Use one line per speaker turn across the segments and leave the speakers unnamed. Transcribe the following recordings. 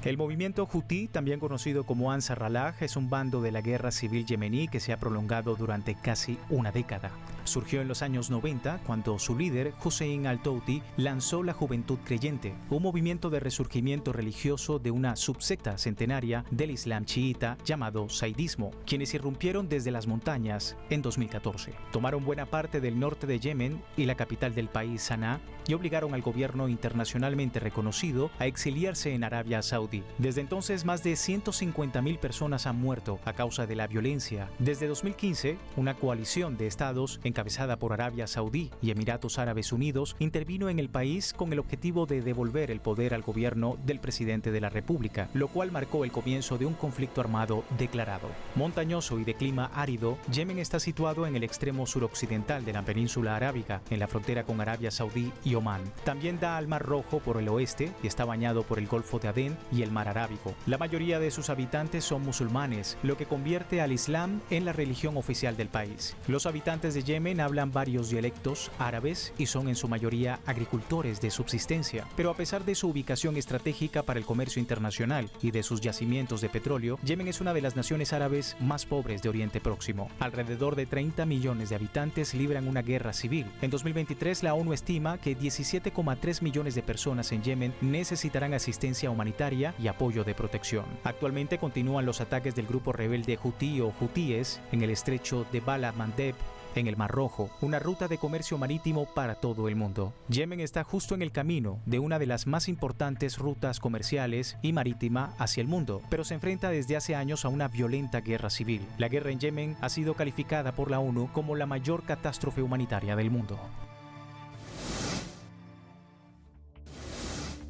El movimiento Hutí, también conocido como Ansar Allah, es un bando de la guerra civil yemení que se ha prolongado durante casi una década. Surgió en los años 90 cuando su líder, Hussein al-Touti, lanzó la Juventud Creyente, un movimiento de resurgimiento religioso de una subsecta centenaria del Islam chiita llamado saidismo, quienes irrumpieron desde las montañas en 2014. Tomaron buena parte del norte de Yemen y la capital del país, Saná, y obligaron al gobierno internacionalmente reconocido a exiliarse en Arabia Saudí. Desde entonces, más de 150.000 personas han muerto a causa de la violencia. Desde 2015, una coalición de estados encabezada por Arabia Saudí y Emiratos Árabes Unidos intervino en el país con el objetivo de devolver el poder al gobierno del presidente de la República, lo cual marcó el comienzo de un conflicto armado declarado. Montañoso y de clima árido, Yemen está situado en el extremo suroccidental de la península arábiga, en la frontera con Arabia Saudí y Omán. También da al Mar Rojo por el oeste y está bañado por el Golfo de Adén y el Mar Arábigo. La mayoría de sus habitantes son musulmanes, lo que convierte al Islam en la religión oficial del país. Los habitantes de Yemen hablan varios dialectos árabes y son en su mayoría agricultores de subsistencia. Pero a pesar de su ubicación estratégica para el comercio internacional y de sus yacimientos de petróleo, Yemen es una de las naciones árabes más pobres de Oriente Próximo. Alrededor de 30 millones de habitantes libran una guerra civil. En 2023, la ONU estima que 17,3 millones de personas en Yemen necesitarán asistencia humanitaria y apoyo de protección. Actualmente continúan los ataques del grupo rebelde Hutí o Hutíes en el estrecho de Bab el-Mandeb, en el Mar Rojo, una ruta de comercio marítimo para todo el mundo. Yemen está justo en el camino de una de las más importantes rutas comerciales y marítima hacia el mundo, pero se enfrenta desde hace años a una violenta guerra civil. La guerra en Yemen ha sido calificada por la ONU como la mayor catástrofe humanitaria del mundo.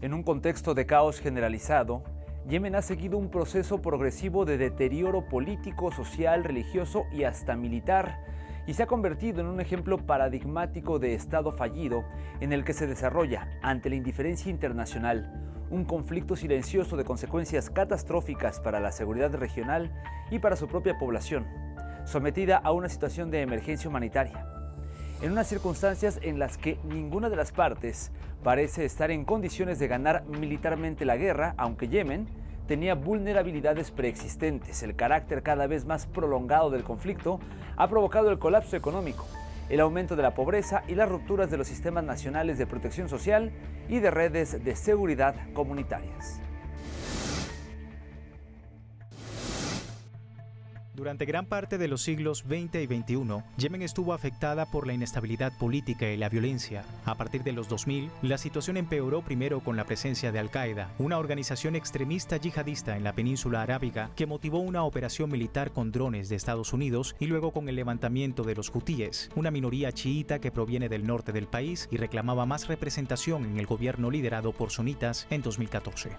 En un contexto de caos generalizado, Yemen ha seguido un proceso progresivo de deterioro político, social, religioso y hasta militar, y se ha convertido en un ejemplo paradigmático de Estado fallido en el que se desarrolla, ante la indiferencia internacional, un conflicto silencioso de consecuencias catastróficas para la seguridad regional y para su propia población, sometida a una situación de emergencia humanitaria, en unas circunstancias en las que ninguna de las partes parece estar en condiciones de ganar militarmente la guerra, aunque Yemen tenía vulnerabilidades preexistentes. El carácter cada vez más prolongado del conflicto ha provocado el colapso económico, el aumento de la pobreza y las rupturas de los sistemas nacionales de protección social y de redes de seguridad comunitarias.
Durante gran parte de los siglos XX y XXI, Yemen estuvo afectada por la inestabilidad política y la violencia. A partir de los 2000, la situación empeoró primero con la presencia de Al-Qaeda, una organización extremista yihadista en la península arábiga que motivó una operación militar con drones de Estados Unidos, y luego con el levantamiento de los hutíes, una minoría chiita que proviene del norte del país y reclamaba más representación en el gobierno liderado por sunitas en 2014.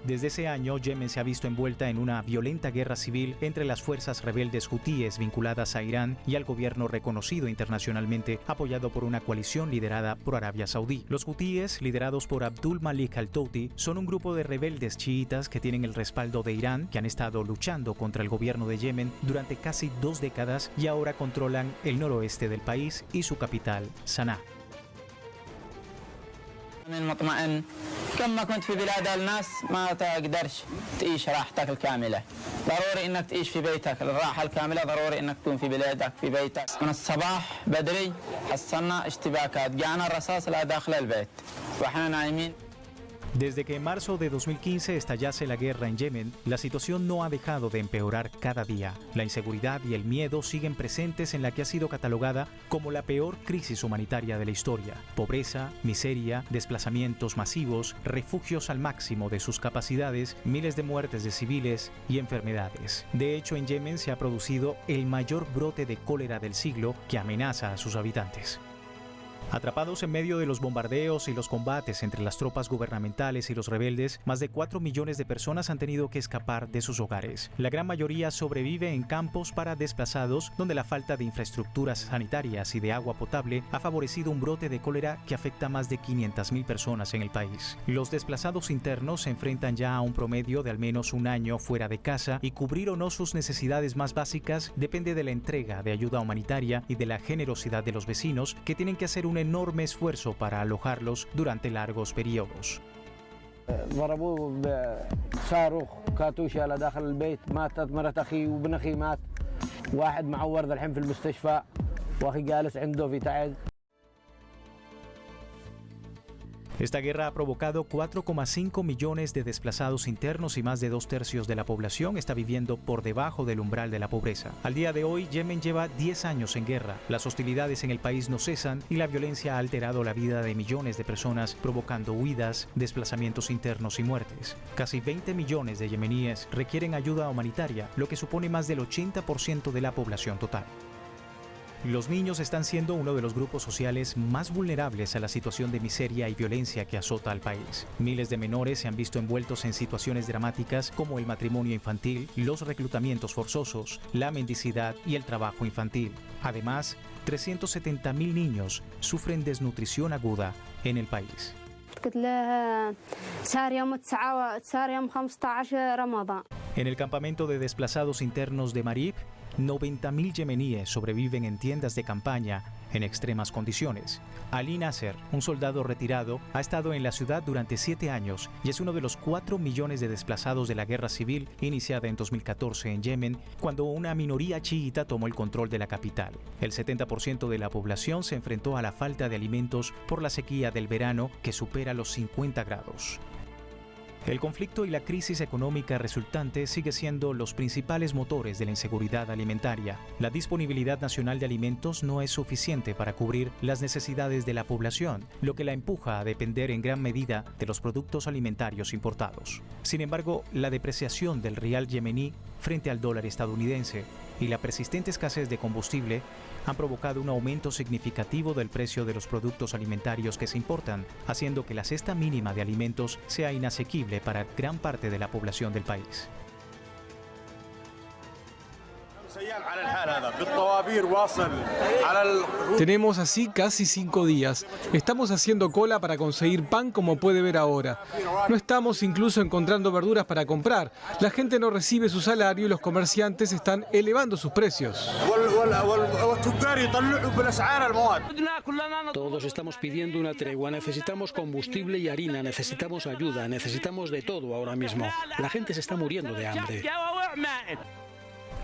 Desde ese año, Yemen se ha visto envuelta en una violenta guerra civil entre las fuerzas rebeldes hutíes vinculadas a Irán y al gobierno reconocido internacionalmente, apoyado por una coalición liderada por Arabia Saudí. Los hutíes, liderados por Abdul Malik al-Touti, son un grupo de rebeldes chiitas que tienen el respaldo de Irán, que han estado luchando contra el gobierno de Yemen durante casi 2 décadas y ahora controlan el noroeste del país y su capital, Saná.
كما كنت في بلاد الناس ما تقدرش تعيش راحتك الكاملة ضروري انك تعيش في بيتك الراحة الكاملة ضروري انك تكون في بلادك في بيتك من الصباح بدري حصلنا اشتباكات جانا الرصاص لا داخل البيت واحنا نايمين.
Desde que en marzo de 2015 estallase la guerra en Yemen, la situación no ha dejado de empeorar cada día. La inseguridad y el miedo siguen presentes en la que ha sido catalogada como la peor crisis humanitaria de la historia. Pobreza, miseria, desplazamientos masivos, refugios al máximo de sus capacidades, miles de muertes de civiles y enfermedades. De hecho, en Yemen se ha producido el mayor brote de cólera del siglo que amenaza a sus habitantes. Atrapados en medio de los bombardeos y los combates entre las tropas gubernamentales y los rebeldes, más de 4 millones de personas han tenido que escapar de sus hogares. La gran mayoría sobrevive en campos para desplazados, donde la falta de infraestructuras sanitarias y de agua potable ha favorecido un brote de cólera que afecta a más de 500.000 personas en el país. Los desplazados internos se enfrentan ya a un promedio de al menos un año fuera de casa, y cubrir o no sus necesidades más básicas depende de la entrega de ayuda humanitaria y de la generosidad de los vecinos, que tienen que hacer un enorme esfuerzo para alojarlos durante largos periodos.
ضربوه بصاروخ كاتوشة على داخل البيت، ماتت مرة أخي وابن أخي مات، واحد معور الحين في المستشفى وأخي جالس عنده في تعز.
Esta guerra ha provocado 4,5 millones de desplazados internos y más de 2/3 de la población está viviendo por debajo del umbral de la pobreza. Al día de hoy, Yemen lleva 10 años en guerra. Las hostilidades en el país no cesan y la violencia ha alterado la vida de millones de personas, provocando huidas, desplazamientos internos y muertes. Casi 20 millones de yemeníes requieren ayuda humanitaria, lo que supone más del 80% de la población total. Los niños están siendo uno de los grupos sociales más vulnerables a la situación de miseria y violencia que azota al país. Miles de menores se han visto envueltos en situaciones dramáticas como el matrimonio infantil, los reclutamientos forzosos, la mendicidad y el trabajo infantil. Además, 370.000 niños sufren desnutrición aguda en el país. En el campamento de desplazados internos de Marib, 90.000 yemeníes sobreviven en tiendas de campaña en extremas condiciones. Ali Nasser, un soldado retirado, ha estado en la ciudad durante 7 años y es uno de los 4 millones de desplazados de la guerra civil iniciada en 2014 en Yemen, cuando una minoría chiita tomó el control de la capital. El 70% de la población se enfrentó a la falta de alimentos por la sequía del verano que supera los 50 grados. El conflicto y la crisis económica resultante sigue siendo los principales motores de la inseguridad alimentaria. La disponibilidad nacional de alimentos no es suficiente para cubrir las necesidades de la población, lo que la empuja a depender en gran medida de los productos alimentarios importados. Sin embargo, la depreciación del rial yemení frente al dólar estadounidense y la persistente escasez de combustible han provocado un aumento significativo del precio de los productos alimentarios que se importan, haciendo que la cesta mínima de alimentos sea inasequible para gran parte de la población del país.
Tenemos así casi 5 días. Estamos haciendo cola para conseguir pan, como puede ver ahora. No estamos incluso encontrando verduras para comprar. La gente no recibe su salario y los comerciantes están elevando sus precios.
Todos estamos pidiendo una tregua. Necesitamos combustible y harina, necesitamos ayuda, necesitamos de todo ahora mismo. La gente se está muriendo de hambre.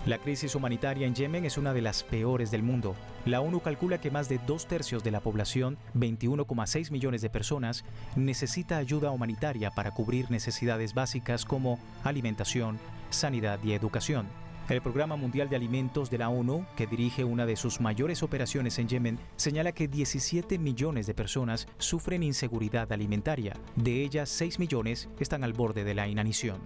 La crisis humanitaria en Yemen es una de las peores del mundo. La ONU calcula que más de 2/3 de la población, 21,6 millones de personas, necesita ayuda humanitaria para cubrir necesidades básicas como alimentación, sanidad y educación. El Programa Mundial de Alimentos de la ONU, que dirige una de sus mayores operaciones en Yemen, señala que 17 millones de personas sufren inseguridad alimentaria. De ellas, 6 millones están al borde de la inanición.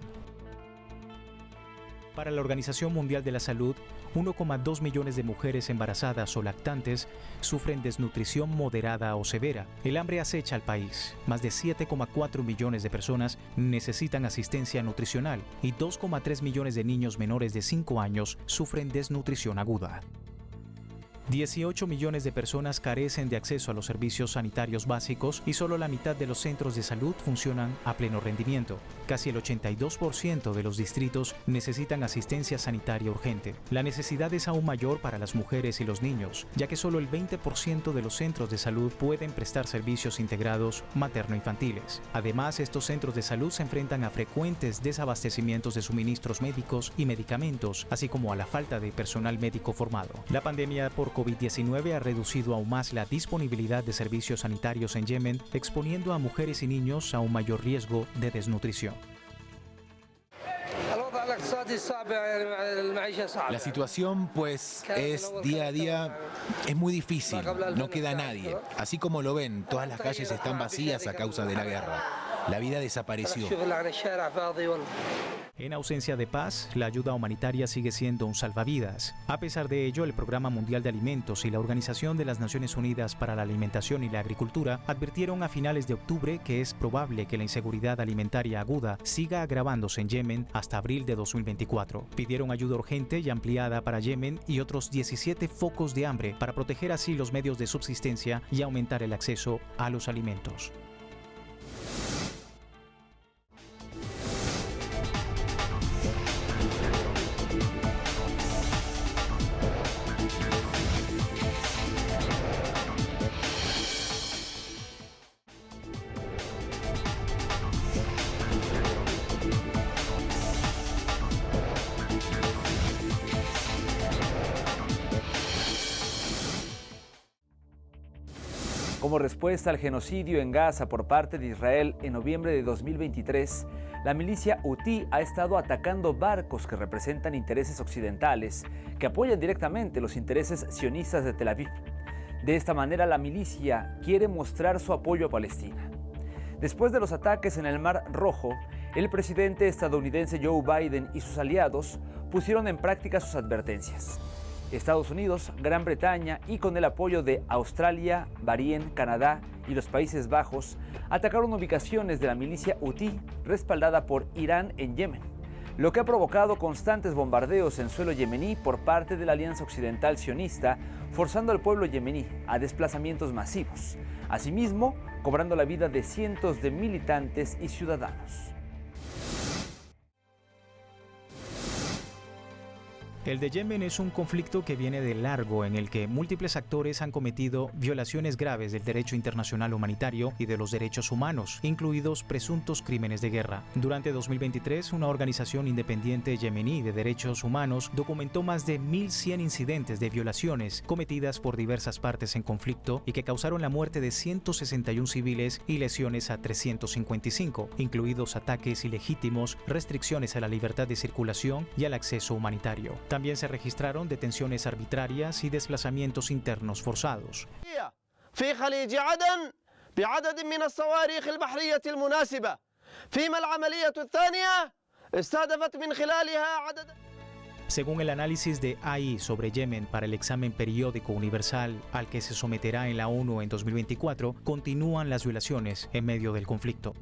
Para la Organización Mundial de la Salud, 1,2 millones de mujeres embarazadas o lactantes sufren desnutrición moderada o severa. El hambre acecha al país. Más de 7,4 millones de personas necesitan asistencia nutricional y 2,3 millones de niños menores de 5 años sufren desnutrición aguda. 18 millones de personas carecen de acceso a los servicios sanitarios básicos y solo la mitad de los centros de salud funcionan a pleno rendimiento. Casi el 82% de los distritos necesitan asistencia sanitaria urgente. La necesidad es aún mayor para las mujeres y los niños, ya que solo el 20% de los centros de salud pueden prestar servicios integrados materno-infantiles. Además, estos centros de salud se enfrentan a frecuentes desabastecimientos de suministros médicos y medicamentos, así como a la falta de personal médico formado. La pandemia por COVID-19 ha reducido aún más la disponibilidad de servicios sanitarios en Yemen, exponiendo a mujeres y niños a un mayor riesgo de desnutrición.
La situación, pues, es día a día, es muy difícil, no queda nadie. Así como lo ven, todas las calles están vacías a causa de la guerra. La vida desapareció.
En ausencia de paz, la ayuda humanitaria sigue siendo un salvavidas. A pesar de ello, el Programa Mundial de Alimentos y la Organización de las Naciones Unidas para la Alimentación y la Agricultura advirtieron a finales de octubre que es probable que la inseguridad alimentaria aguda siga agravándose en Yemen hasta abril de 2024. Pidieron ayuda urgente y ampliada para Yemen y otros 17 focos de hambre para proteger así los medios de subsistencia y aumentar el acceso a los alimentos.
Como respuesta al genocidio en Gaza por parte de Israel en noviembre de 2023, la milicia Houthi ha estado atacando barcos que representan intereses occidentales, que apoyan directamente los intereses sionistas de Tel Aviv. De esta manera, la milicia quiere mostrar su apoyo a Palestina. Después de los ataques en el Mar Rojo, el presidente estadounidense Joe Biden y sus aliados pusieron en práctica sus advertencias. Estados Unidos, Gran Bretaña y con el apoyo de Australia, Bahrein, Canadá y los Países Bajos atacaron ubicaciones de la milicia Houthi respaldada por Irán en Yemen, lo que ha provocado constantes bombardeos en suelo yemení por parte de la Alianza Occidental Sionista, forzando al pueblo yemení a desplazamientos masivos, asimismo cobrando la vida de cientos de militantes y ciudadanos.
El de Yemen es un conflicto que viene de largo, en el que múltiples actores han cometido violaciones graves del derecho internacional humanitario y de los derechos humanos, incluidos presuntos crímenes de guerra. Durante 2023, una organización independiente yemení de derechos humanos documentó más de 1.100 incidentes de violaciones cometidas por diversas partes en conflicto y que causaron la muerte de 161 civiles y lesiones a 355, incluidos ataques ilegítimos, restricciones a la libertad de circulación y al acceso humanitario. También se registraron detenciones arbitrarias y desplazamientos internos forzados. Según el análisis de AI sobre Yemen para el examen periódico universal al que se someterá en la ONU en 2024, continúan las violaciones en medio del conflicto.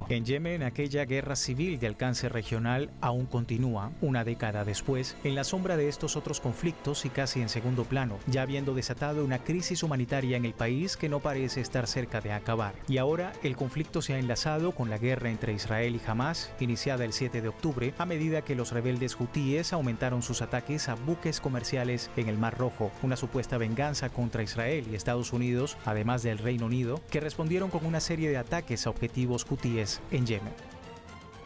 En Yemen, aquella guerra civil de alcance regional aún continúa, una década después, en la sombra de estos otros conflictos y casi en segundo plano, ya habiendo desatado una crisis humanitaria en el país que no parece estar cerca de acabar. Y ahora, el conflicto se ha enlazado con la guerra entre Israel y Hamás, iniciada el 7 de octubre, a medida que los rebeldes hutíes aumentaron sus ataques a buques comerciales en el Mar Rojo, una supuesta venganza contra Israel y Estados Unidos, además del Reino Unido, que respondieron con una serie de ataques a objetivos hutíes en Yemen.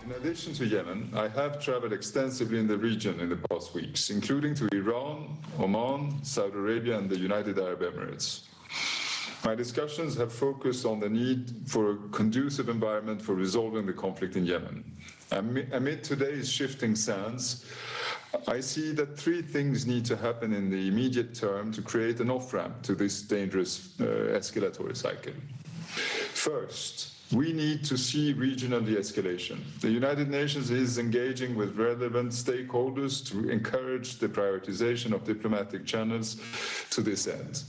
In addition to Yemen, I have traveled extensively in the region in the past weeks, including to Iran, Oman, Saudi Arabia, and the United Arab Emirates. My discussions have focused on the need for a conducive environment for resolving the conflict in Yemen. Amid today's shifting sands, I see that three things need to happen in the immediate term to create an off-ramp to this dangerous escalatory cycle. First, we need to see regional de-escalation. The United Nations is engaging with relevant stakeholders to encourage the prioritization of diplomatic channels to this end.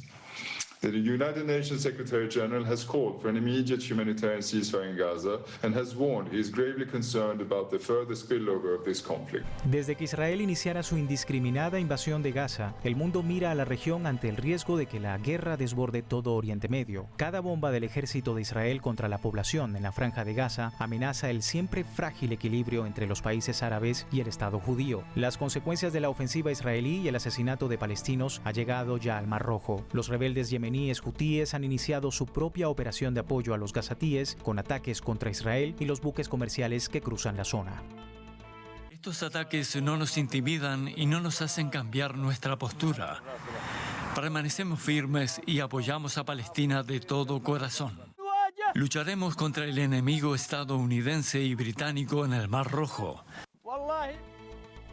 The United Nations Secretary General has called for an immediate humanitarian ceasefire in Gaza and has warned he is gravely concerned about the further spillover of this conflict.
Desde que Israel iniciara su indiscriminada invasión de Gaza, el mundo mira a la región ante el riesgo de que la guerra desborde todo Oriente Medio. Cada bomba del ejército de Israel contra la población en la franja de Gaza amenaza el siempre frágil equilibrio entre los países árabes y el Estado judío. Las consecuencias de la ofensiva israelí y el asesinato de palestinos ha llegado ya al Mar Rojo. Los rebeldes yemeníes hutíes han iniciado su propia operación de apoyo a los gazatíes con ataques contra Israel y los buques comerciales que cruzan la zona.
Estos ataques no nos intimidan y no nos hacen cambiar nuestra postura. Permanecemos firmes y apoyamos a Palestina de todo corazón. Lucharemos contra el enemigo estadounidense y británico en el Mar Rojo.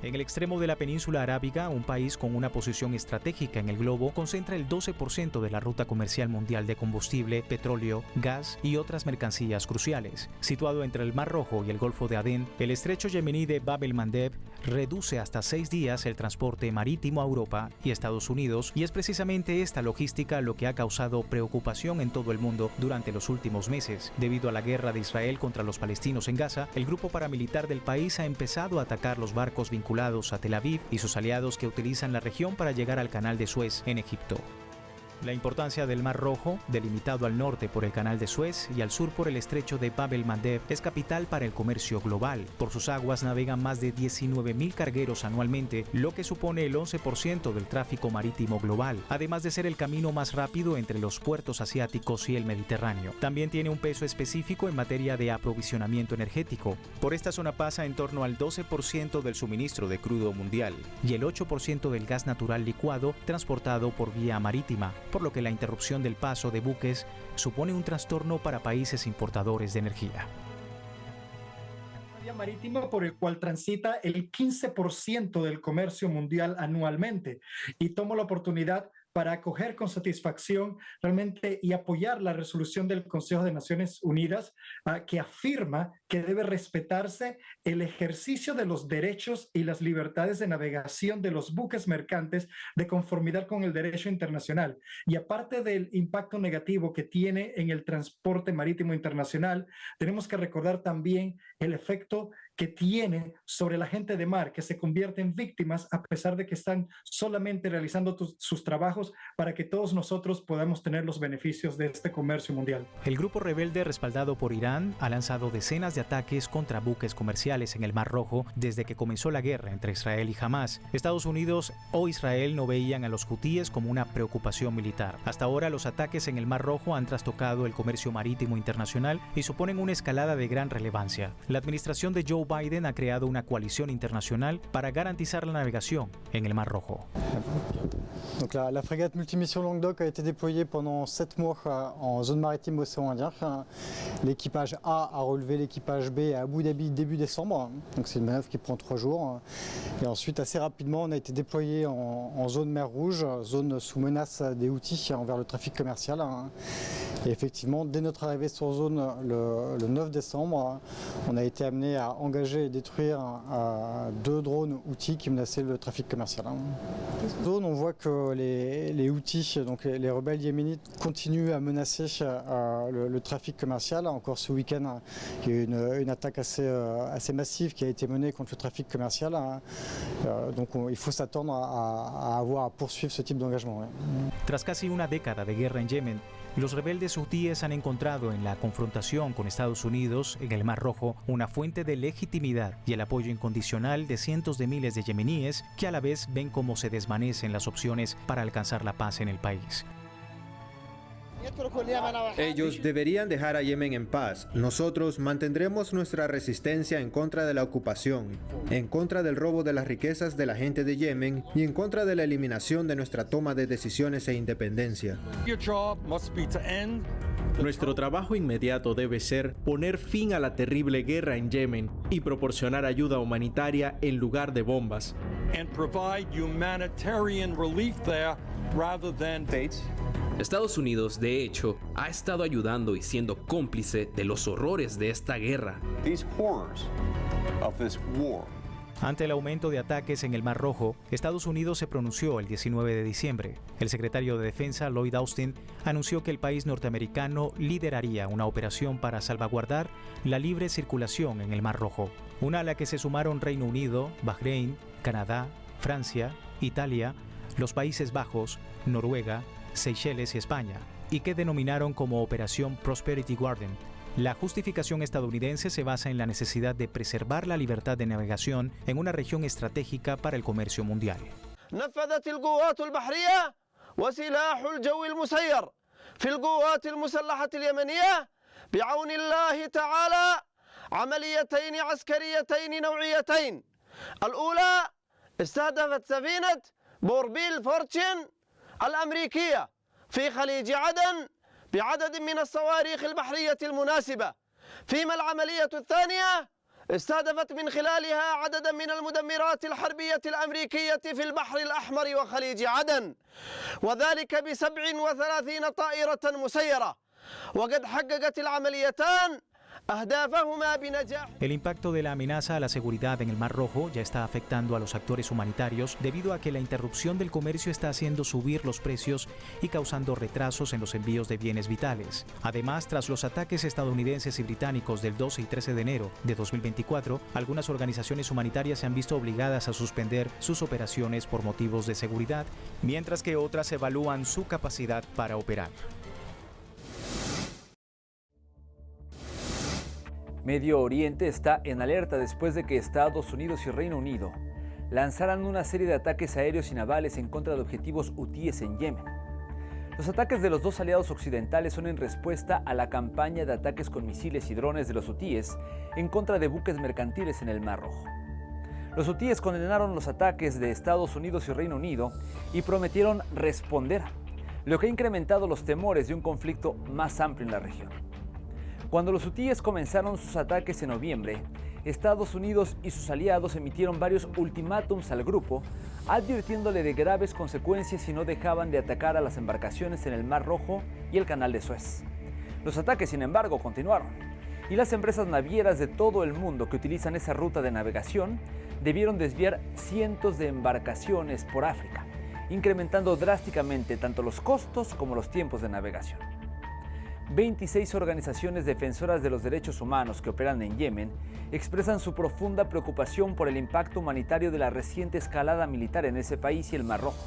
En el extremo de la península arábiga, un país con una posición estratégica en el globo concentra el 12% de la ruta comercial mundial de combustible, petróleo, gas y otras mercancías cruciales. Situado entre el Mar Rojo y el Golfo de Adén, el estrecho yemení de Bab el-Mandeb reduce hasta 6 días el transporte marítimo a Europa y Estados Unidos, y es precisamente esta logística lo que ha causado preocupación en todo el mundo durante los últimos meses. Debido a la guerra de Israel contra los palestinos en Gaza, el grupo paramilitar del país ha empezado a atacar los barcos vinculados a Tel Aviv y sus aliados que utilizan la región para llegar al Canal de Suez en Egipto. La importancia del Mar Rojo, delimitado al norte por el Canal de Suez y al sur por el estrecho de Bab el-Mandeb, es capital para el comercio global. Por sus aguas navegan más de 19.000 cargueros anualmente, lo que supone el 11% del tráfico marítimo global, además de ser el camino más rápido entre los puertos asiáticos y el Mediterráneo. También tiene un peso específico en materia de aprovisionamiento energético. Por esta zona pasa en torno al 12% del suministro de crudo mundial y el 8% del gas natural licuado transportado por vía marítima. por lo que la interrupción del paso de buques supone un trastorno para países importadores de energía.
Vía marítima por el cual transita el 15% del comercio mundial anualmente, y tomo la oportunidad para acoger con satisfacción realmente y apoyar la resolución del Consejo de Naciones Unidas que afirma que debe respetarse el ejercicio de los derechos y las libertades de navegación de los buques mercantes de conformidad con el derecho internacional. Y aparte del impacto negativo que tiene en el transporte marítimo internacional, tenemos que recordar también el efecto que tiene sobre la gente de mar, que se convierte en víctimas a pesar de que están solamente realizando sus trabajos para que todos nosotros podamos tener los beneficios de este comercio mundial.
El grupo rebelde respaldado por Irán ha lanzado decenas de ataques contra buques comerciales en el Mar Rojo desde que comenzó la guerra entre Israel y Hamás. Estados Unidos o Israel no veían a los hutíes como una preocupación militar. Hasta ahora los ataques en el Mar Rojo han trastocado el comercio marítimo internacional y suponen una escalada de gran relevancia. La administración de Joe Biden ha creado una coalición internacional para garantizar la navegación en el Mar Rojo.
Donc la frégate multimission Languedoc a été déployée pendant 7 mois en zone maritime océan Indien. L'équipage A a relevé l'équipage B à Abu Dhabi début décembre. Donc c'est une manœuvre qui prend 3 jours. Et ensuite, assez rapidement, on a été déployé en zone mer Rouge, zone sous menace des Houthis envers le trafic commercial. Et effectivement, dès notre arrivée sur zone le 9 décembre, on a été amené à engager et détruire 2 drones Houthis qui menaçaient le trafic commercial. Zone, on voit que les Houthis, donc les rebelles yéménites, continuent à menacer le trafic commercial. Encore ce week-end, il y a eu une attaque assez massive qui a été menée contre le trafic commercial. Donc il faut s'attendre à poursuivre ce type d'engagement.
Tras casi una década de guerra en Yemen, los rebeldes hutíes han encontrado en la confrontación con Estados Unidos en el Mar Rojo una fuente de legitimidad y el apoyo incondicional de cientos de miles de yemeníes que a la vez ven cómo se desvanecen las opciones para alcanzar la paz en el país.
Ellos deberían dejar a Yemen en paz. Nosotros mantendremos nuestra resistencia en contra de la ocupación, en contra del robo de las riquezas de la gente de Yemen y en contra de la eliminación de nuestra toma de decisiones e independencia.
Nuestro trabajo inmediato debe ser poner fin a la terrible guerra en Yemen y proporcionar ayuda humanitaria en lugar de bombas.
Estados Unidos, de hecho, ha estado ayudando y siendo cómplice de los horrores de esta guerra.
Ante el aumento de ataques en el Mar Rojo, Estados Unidos se pronunció el 19 de diciembre. El secretario de Defensa, Lloyd Austin, anunció que el país norteamericano lideraría una operación para salvaguardar la libre circulación en el Mar Rojo, una a la que se sumaron Reino Unido, Bahrein, Canadá, Francia, Italia, los Países Bajos, Noruega, Seychelles y España, y que denominaron como Operación Prosperity Guardian. La justificación estadounidense se basa en la necesidad de preservar la libertad de navegación en una región estratégica para el comercio mundial.
نفذت القوات البحرية وسلاح الجو المسير في القوات المسلحة اليمنية بعون الله تعالى عمليتين عسكريتين نوعيتين. الأولى استهدفت سفينة بوربيل فورتشن الأمريكية في خليج عدن بعدد من الصواريخ البحرية المناسبة، فيما العملية الثانية استهدفت من خلالها عددا من المدمرات الحربية الأمريكية في البحر الأحمر وخليج عدن، وذلك ب37 طائرة مسيرة، وقد حققت العمليتان
El impacto de la amenaza a la seguridad en el Mar Rojo ya está afectando a los actores humanitarios debido a que la interrupción del comercio está haciendo subir los precios y causando retrasos en los envíos de bienes vitales. Además, tras los ataques estadounidenses y británicos del 12 y 13 de enero de 2024, algunas organizaciones humanitarias se han visto obligadas a suspender sus operaciones por motivos de seguridad, mientras que otras evalúan su capacidad para operar.
Medio Oriente está en alerta después de que Estados Unidos y Reino Unido lanzaran una serie de ataques aéreos y navales en contra de objetivos hutíes en Yemen. Los ataques de los dos aliados occidentales son en respuesta a la campaña de ataques con misiles y drones de los hutíes en contra de buques mercantiles en el Mar Rojo. Los hutíes condenaron los ataques de Estados Unidos y Reino Unido y prometieron responder. lo que ha incrementado los temores de un conflicto más amplio en la región. Cuando los hutíes comenzaron sus ataques en noviembre, Estados Unidos y sus aliados emitieron varios ultimátums al grupo, advirtiéndole de graves consecuencias si no dejaban de atacar a las embarcaciones en el Mar Rojo y el Canal de Suez. Los ataques, sin embargo, continuaron, y las empresas navieras de todo el mundo que utilizan esa ruta de navegación debieron desviar cientos de embarcaciones por África, incrementando drásticamente tanto los costos como los tiempos de navegación. 26 organizaciones defensoras de los derechos humanos que operan en Yemen expresan su profunda preocupación por el impacto humanitario de la reciente escalada militar en ese país y el Mar Rojo.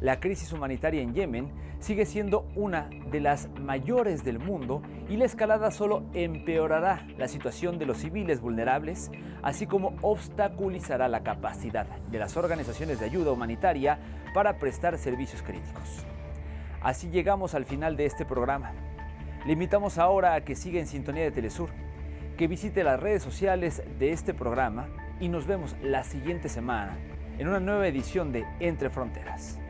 La crisis humanitaria en Yemen sigue siendo una de las mayores del mundo y la escalada solo empeorará la situación de los civiles vulnerables, así como obstaculizará la capacidad de las organizaciones de ayuda humanitaria para prestar servicios críticos. Así llegamos al final de este programa. Le invitamos ahora a que siga en sintonía de Telesur, que visite las redes sociales de este programa y nos vemos la siguiente semana en una nueva edición de Entre Fronteras.